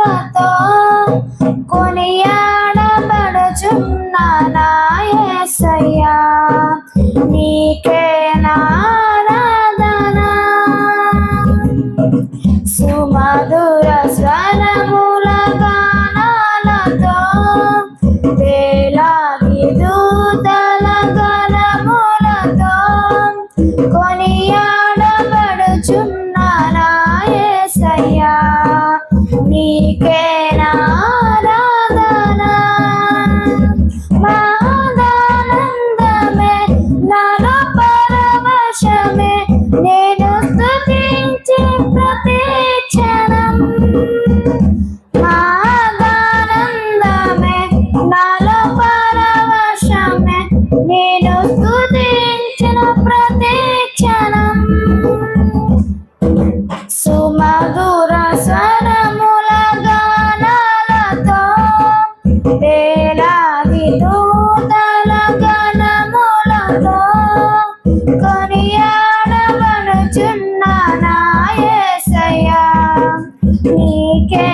గణములతో కొనియాడబడుచున్న నా యేసయ్యా, నీకే ఆరాధన. సుమధుర స్వరముల గానాలతో వేలాది దూతల గణములతో కొనియాడబడుచున్న నా యేసయ్యా, నీకే ఆరాధన. మాదానందమే నాలో పరవశమే, నేను స్తుతించే ప్రతి క్షణం. మాదానందమే నాలో పరవశమే, నేను స్తుతించిన ప్రతి క్షణం. సుమధుర స్వరముల గానాలతో వేలాది దూతల గణములతో కొనియాడబడుచున్న నా యేసయ్యా, నీకే